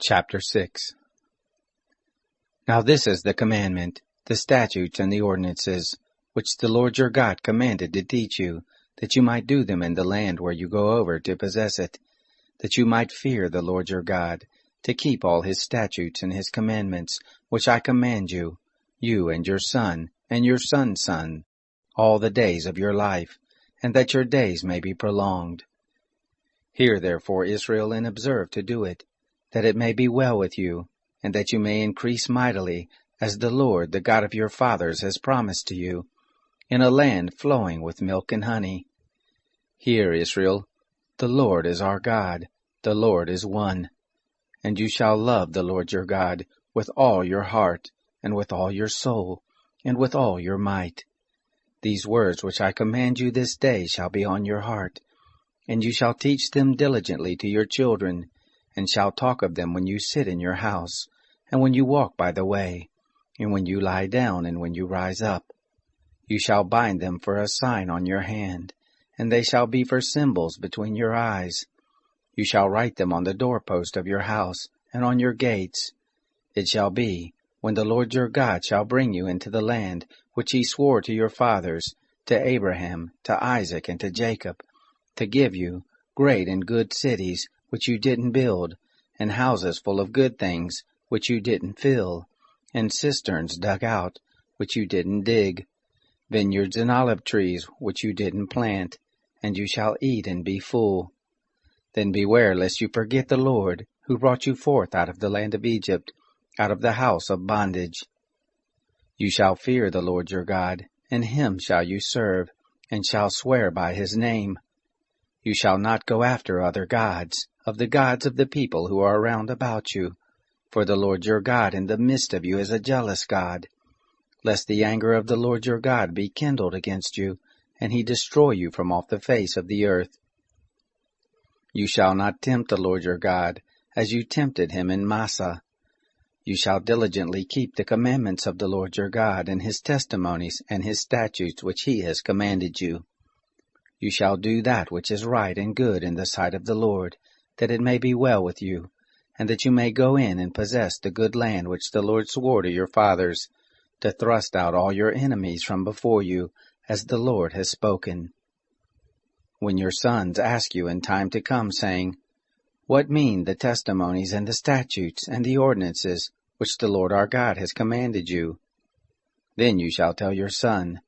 Chapter 6. Now this is the commandment, the statutes and the ordinances, which the Lord your God commanded to teach you, that you might do them in the land where you go over to possess it, that you might fear the Lord your God, to keep all his statutes and his commandments, which I command you, you and your son, and your son's son, all the days of your life, and that your days may be prolonged. Hear therefore, Israel, and observe to do it, that it may be well with you, and that you may increase mightily, as the Lord, the God of your fathers, has promised to you, in a land flowing with milk and honey. Hear, Israel, the Lord is our God, the Lord is one. And you shall love the Lord your God with all your heart, and with all your soul, and with all your might. These words which I command you this day shall be on your heart, and you shall teach them diligently to your children, and shall talk of them when you sit in your house, and when you walk by the way, and when you lie down, and when you rise up. You shall bind them for a sign on your hand, and they shall be for symbols between your eyes. You shall write them on the doorpost of your house, and on your gates. It shall be, when the Lord your God shall bring you into the land which he swore to your fathers, to Abraham, to Isaac, and to Jacob, to give you great and good cities, which you didn't build, and houses full of good things, which you didn't fill, and cisterns dug out, which you didn't dig, vineyards and olive trees, which you didn't plant, and you shall eat and be full. Then beware lest you forget the Lord, who brought you forth out of the land of Egypt, out of the house of bondage. You shall fear the Lord your God, and him shall you serve, and shall swear by his name. You shall not go after other gods, of the people who are round about you, for the Lord your God in the midst of you is a jealous God, lest the anger of the Lord your God be kindled against you, and he destroy you from off the face of the earth. You shall not tempt the Lord your God, as you tempted him in Massah. You shall diligently keep the commandments of the Lord your God, and his testimonies, and his statutes which he has commanded you. You shall do that which is right and good in the sight of the Lord, that it may be well with you, and that you may go in and possess the good land which the Lord swore to your fathers, to thrust out all your enemies from before you, as the Lord has spoken. When your sons ask you in time to come, saying, What mean the testimonies and the statutes and the ordinances which the Lord our God has commanded you? Then you shall tell your son,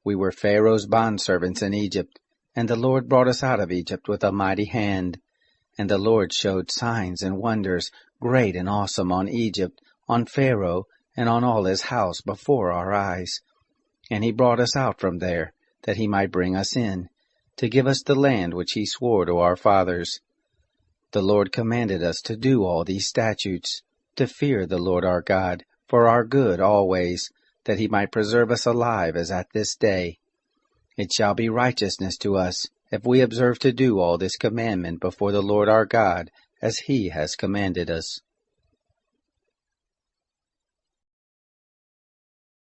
We were Pharaoh's bondservants in Egypt, and the Lord brought us out of Egypt with a mighty hand. And the Lord showed signs and wonders, great and awesome, on Egypt, on Pharaoh, and on all his house before our eyes. And he brought us out from there, that he might bring us in, to give us the land which he swore to our fathers. The Lord commanded us to do all these statutes, to fear the Lord our God, for our good always, that he might preserve us alive as at this day. It shall be righteousness to us, if we observe to do all this commandment before the Lord our God, as he has commanded us.